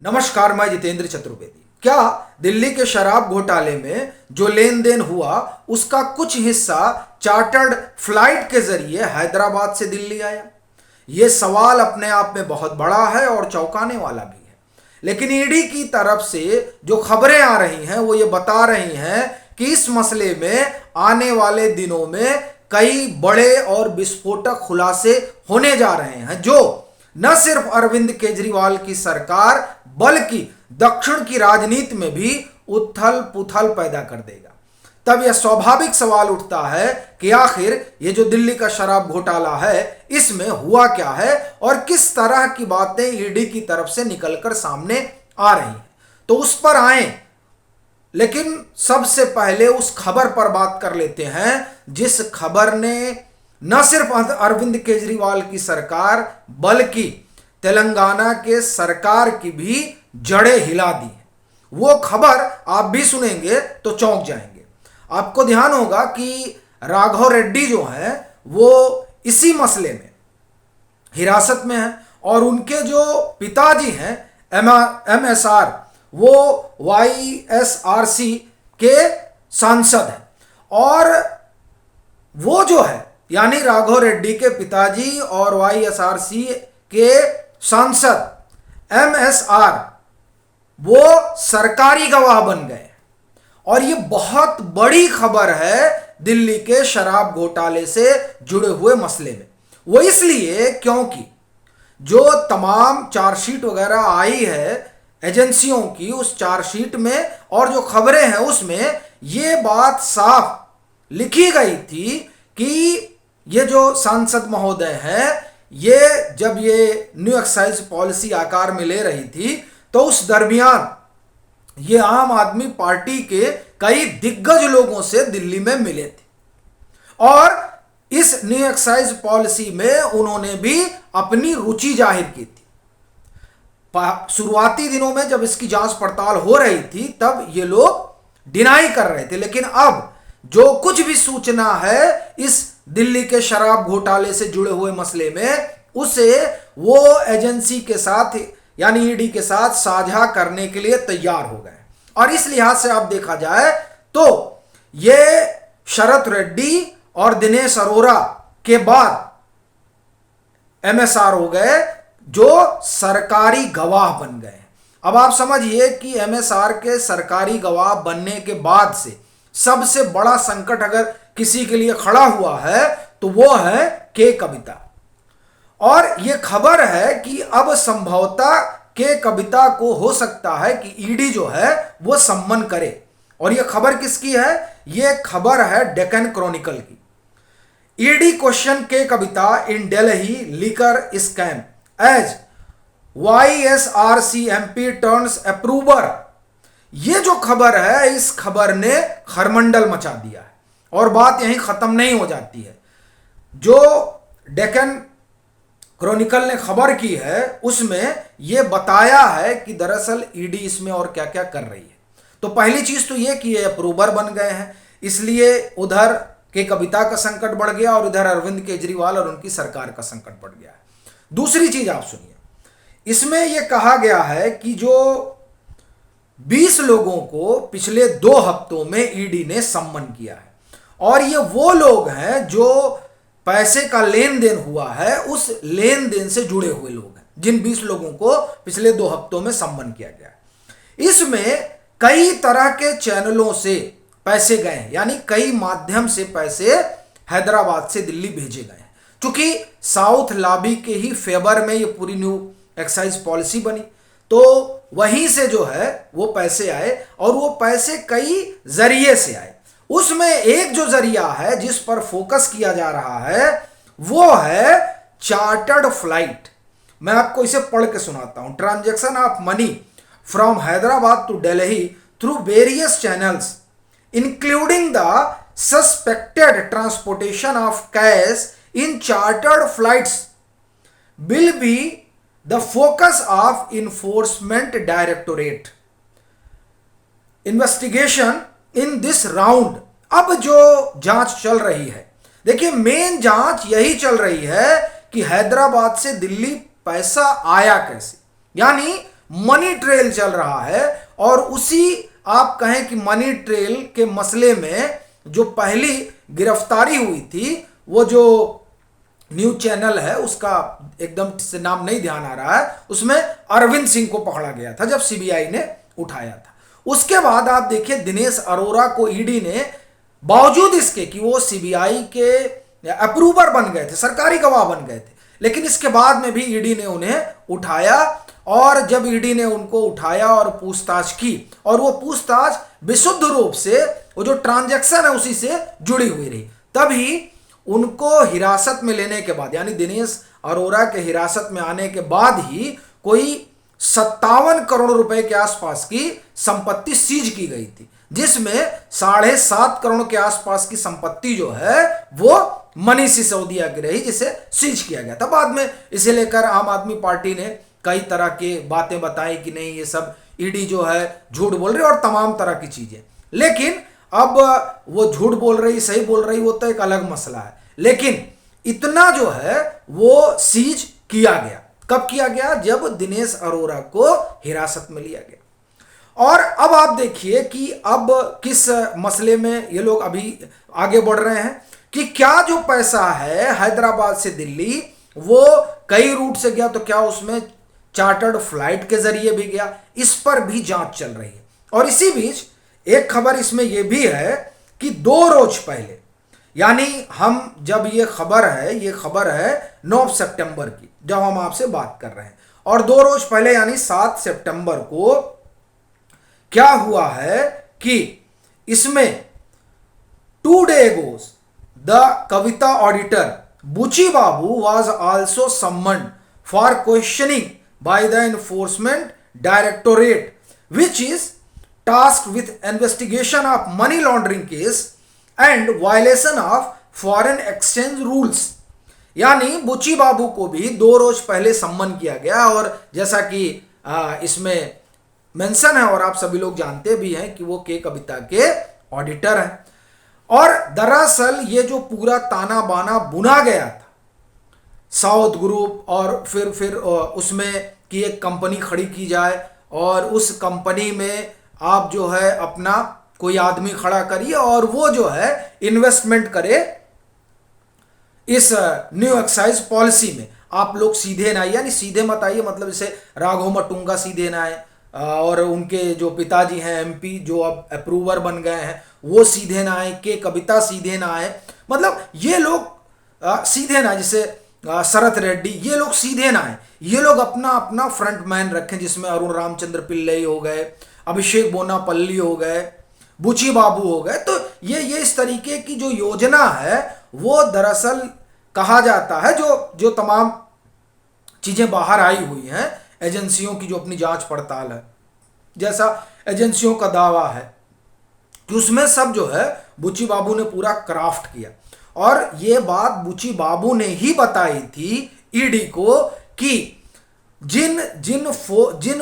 नमस्कार, मैं जितेंद्र चतुर्वेदी। क्या दिल्ली के शराब घोटाले में जो लेन देन हुआ उसका कुछ हिस्सा चार्टर्ड फ्लाइट के जरिए हैदराबाद से दिल्ली आया? ये सवाल अपने आप में बहुत बड़ा है और चौंकाने वाला भी है। लेकिन ईडी की तरफ से जो खबरें आ रही हैं वो ये बता रही हैं कि इस मसले में आने वाले दिनों में कई बड़े और विस्फोटक खुलासे होने जा रहे हैं, जो न सिर्फ अरविंद केजरीवाल की सरकार बल्कि दक्षिण की राजनीति में भी उथल पुथल पैदा कर देगा। तब यह स्वाभाविक सवाल उठता है कि आखिर ये जो दिल्ली का शराब घोटाला है इसमें हुआ क्या है और किस तरह की बातें ईडी की तरफ से निकलकर सामने आ रही हैं। तो उस पर आए, लेकिन सबसे पहले उस खबर पर बात कर लेते हैं जिस खबर ने न सिर्फ अरविंद केजरीवाल की सरकार बल्कि तेलंगाना के सरकार की भी जड़ें हिला दी है। वो खबर आप भी सुनेंगे तो चौंक जाएंगे। आपको ध्यान होगा कि राघव रेड्डी जो है वो इसी मसले में हिरासत में है और उनके जो पिताजी हैं एमएसआर वो वाईएसआरसी के सांसद हैं और वो जो है यानी राघव रेड्डी के पिताजी और वाईएसआरसी के सांसद एमएसआर वो सरकारी गवाह बन गए। और ये बहुत बड़ी खबर है दिल्ली के शराब घोटाले से जुड़े हुए मसले में। वो इसलिए क्योंकि जो तमाम चार्जशीट वगैरह आई है एजेंसियों की, उस चार्जशीट में और जो खबरें हैं उसमें ये बात साफ लिखी गई थी कि ये जो सांसद महोदय हैं ये जब ये न्यू एक्साइज पॉलिसी आकार में ले रही थी तो उस दरमियान ये आम आदमी पार्टी के कई दिग्गज लोगों से दिल्ली में मिले थे और इस न्यू एक्साइज पॉलिसी में उन्होंने भी अपनी रुचि जाहिर की थी। शुरुआती दिनों में जब इसकी जांच पड़ताल हो रही थी तब ये लोग डिनाई कर रहे थे, लेकिन अब जो कुछ भी सूचना है इस दिल्ली के शराब घोटाले से जुड़े हुए मसले में उसे वो एजेंसी के साथ यानी ईडी के साथ साझा करने के लिए तैयार हो गए। और इस लिहाज से आप देखा जाए तो ये शरत रेड्डी और दिनेश अरोरा के बाद एमएसआर हो गए जो सरकारी गवाह बन गए। अब आप समझिए कि एमएसआर के सरकारी गवाह बनने के बाद से सबसे बड़ा संकट अगर किसी के लिए खड़ा हुआ है तो वो है के कविता। और ये खबर है कि अब संभवतः के कविता को हो सकता है कि ईडी जो है वो सम्मन करे। और ये खबर किसकी है? ये खबर है डेक्कन क्रॉनिकल की। ED question K Kavitha in Delhi liquor scam as YSRC MP turns approver. ये जो खबर है इस खबर ने खरमंडल मचा दिया है और बात यहीं खत्म नहीं हो जाती है। जो डेक्कन क्रॉनिकल ने खबर की है उसमें यह बताया है कि दरअसल ईडी इसमें और क्या क्या कर रही है। तो पहली चीज तो यह कि ये अप्रूवर बन गए हैं, इसलिए उधर के कविता का संकट बढ़ गया और इधर अरविंद केजरीवाल और उनकी सरकार का संकट बढ़ गया है। दूसरी चीज आप सुनिए, इसमें यह कहा गया है कि जो 20 लोगों को पिछले 2 हफ्तों में ईडी ने सम्मन किया है और ये वो लोग हैं जो पैसे का लेन देन हुआ है उस लेन देन से जुड़े हुए लोग हैं, जिन 20 लोगों को पिछले 2 हफ्तों में सम्मन किया गया है। इसमें कई तरह के चैनलों से पैसे गए हैं, यानी कई माध्यम से पैसे हैदराबाद से दिल्ली भेजे गए हैं। चूंकि साउथ लॉबी के ही फेवर में ये पूरी न्यू एक्साइज पॉलिसी बनी तो वहीं से जो है वो पैसे आए और वो पैसे कई जरिए से आए। उसमें एक जो जरिया है जिस पर फोकस किया जा रहा है वो है चार्टर्ड फ्लाइट। मैं आपको इसे पढ़ के सुनाता हूं। Transaction of money from Hyderabad to Delhi through various channels including the suspected transportation of cash in chartered flights will be the focus of Enforcement Directorate investigation in this round. अब जो जांच चल रही है, देखिए मेन जांच यही चल रही है कि हैदराबाद से दिल्ली पैसा आया कैसे, यानी मनी ट्रेल चल रहा है। और उसी आप कहें कि मनी ट्रेल के मसले में जो पहली गिरफ्तारी हुई थी, वो जो न्यूज चैनल है उसका एकदम से नाम नहीं ध्यान आ रहा है, उसमें अरविंद सिंह को पकड़ा गया था जब सीबीआई ने उठाया था। उसके बाद आप देखिए दिनेश अरोड़ा को ईडी ने, बावजूद इसके कि वो सीबीआई के अप्रूवर बन गए थे, सरकारी गवाह बन गए थे, लेकिन इसके बाद में भी ईडी ने उन्हें उठाया। और जब ईडी ने उनको उठाया और पूछताछ की, और वो पूछताछ विशुद्ध रूप से वो जो ट्रांजैक्शन है उसी से जुड़ी हुई रही, तभी उनको हिरासत में लेने के बाद, यानी दिनेश अरोड़ा के हिरासत में आने के बाद ही कोई 57 करोड़ रुपए के आसपास की संपत्ति सीज की गई थी, जिसमें 7.5 करोड़ के आसपास की संपत्ति जो है वो मनीष सिसोदिया की रही, जिसे सीज किया गया था। बाद में इसे लेकर आम आदमी पार्टी ने कई तरह के बातें बताई कि नहीं ये सब ईडी जो है झूठ बोल रही, और तमाम तरह की चीजें। लेकिन अब वो झूठ बोल रही सही बोल रही वो तो एक अलग मसला है, लेकिन इतना जो है वो सीज किया गया। कब किया गया? जब दिनेश अरोड़ा को हिरासत में लिया गया। और अब आप देखिए कि अब किस मसले में ये लोग अभी आगे बढ़ रहे हैं कि क्या जो पैसा है हैदराबाद से दिल्ली वो कई रूट से गया, तो क्या उसमें चार्टर्ड फ्लाइट के जरिए भी गया? इस पर भी जांच चल रही है। और इसी बीच एक खबर इसमें यह भी है कि 2 रोज पहले, यानी हम जब ये खबर है 9 सितंबर की, जब हम आपसे बात कर रहे हैं, और 2 रोज पहले यानी 7 सितंबर को क्या हुआ है कि इसमें 2 days ago the Kavita auditor बुची बाबू was also summoned for questioning by the enforcement directorate, which is tasked with investigation of money laundering case and violation of foreign exchange rules। यानी बुची बाबू को भी 2 रोज पहले सम्मन किया गया, और जैसा कि इसमें मेंशन है और आप सभी लोग जानते भी हैं कि वो के कविता के ऑडिटर हैं। और दरअसल ये जो पूरा ताना बाना बुना गया था साउथ ग्रुप, और फिर उसमें कि एक कंपनी खड़ी की जाए और उस कंपनी में आप जो है अपना कोई आदमी खड़ा करिए और वो जो है इन्वेस्टमेंट करे इस न्यू एक्साइज पॉलिसी में। आप लोग सीधे ना आइए, यानी सीधे मत आइए, मतलब जैसे राघव मटुंगा सीधे ना आए, और उनके जो पिताजी हैं एमपी जो अब अप्रूवर बन गए हैं वो सीधे ना आए, के कविता सीधे ना आए, मतलब ये लोग सीधे ना, जैसे शरत रेड्डी, ये लोग सीधे ना आए, ये लोग अपना अपना फ्रंटमैन रखें, जिसमें अरुण रामचंद्र पिल्लई हो गए, अभिषेक बोनापल्ली हो गए, बुची बाबू हो गए। तो ये इस तरीके की जो योजना है वो दरअसल कहा जाता है, जो तमाम चीजें बाहर आई हुई हैं एजेंसियों की जो अपनी जांच पड़ताल है, जैसा एजेंसियों का दावा है कि उसमें सब जो है बुची बाबू ने पूरा क्राफ्ट किया। और ये बात बुची बाबू ने ही बताई थी ईडी को कि जिन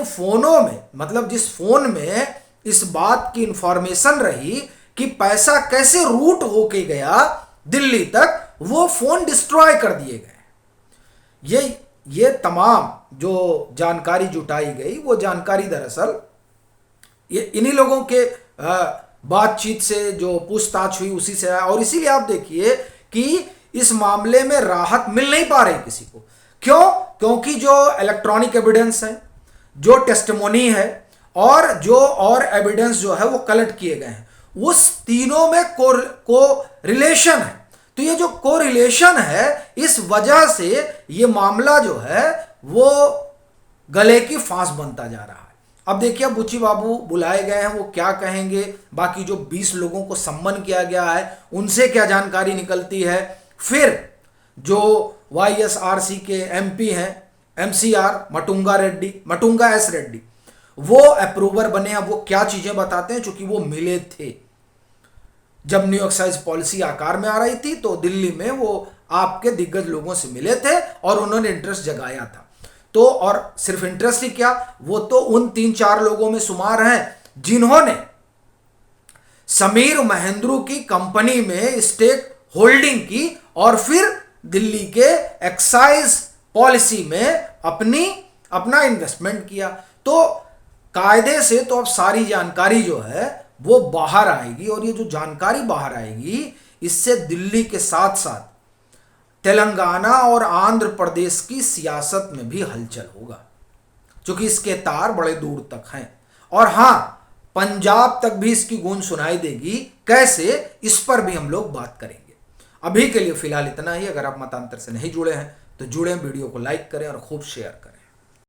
फोनों में, मतलब जिस फोन में इस बात की इंफॉर्मेशन रही कि पैसा कैसे रूट होके गया दिल्ली तक, वो फोन डिस्ट्रॉय कर दिए गए। ये तमाम जो जानकारी जुटाई गई वो जानकारी दरअसल ये इन्हीं लोगों के बातचीत से जो पूछताछ हुई उसी से आया। और इसीलिए आप देखिए कि इस मामले में राहत मिल नहीं पा रही किसी को। क्यों? क्योंकि जो इलेक्ट्रॉनिक एविडेंस है, जो टेस्टिमोनी है, और जो और एविडेंस जो है वो कलेक्ट किए गए हैं, उस तीनों में को रिलेशन है। तो ये जो कोरिलेशन है, इस वजह से ये मामला जो है वो गले की फांस बनता जा रहा है। अब देखिए बुची बाबू बुलाए गए हैं, वो क्या कहेंगे, बाकी जो 20 लोगों को सम्मन किया गया है उनसे क्या जानकारी निकलती है, फिर जो YSRC के MP हैं MCR मटुंगा एस रेड्डी, वो अप्रूवर बने हैं, वो क्या चीजें बताते हैं, चूंकि वो मिले थे जब न्यू एक्साइज पॉलिसी आकार में आ रही थी, तो दिल्ली में वो आपके दिग्गज लोगों से मिले थे और उन्होंने इंटरेस्ट जगाया था। तो और सिर्फ इंटरेस्ट ही क्या, वो तो उन 3-4 लोगों में शुमार हैं जिन्होंने समीर महेंद्रू की कंपनी में स्टेक होल्डिंग की और फिर दिल्ली के एक्साइज पॉलिसी में अपना इन्वेस्टमेंट किया। तो कायदे से तो अब सारी जानकारी जो है वो बाहर आएगी, और ये जो जानकारी बाहर आएगी इससे दिल्ली के साथ साथ तेलंगाना और आंध्र प्रदेश की सियासत में भी हलचल होगा, क्योंकि इसके तार बड़े दूर तक हैं। और हां, पंजाब तक भी इसकी गूंज सुनाई देगी। कैसे, इस पर भी हम लोग बात करेंगे। अभी के लिए फिलहाल इतना ही। अगर आप मतांतर से नहीं जुड़े हैं तो जुड़े, वीडियो को लाइक करें और खूब शेयर करें।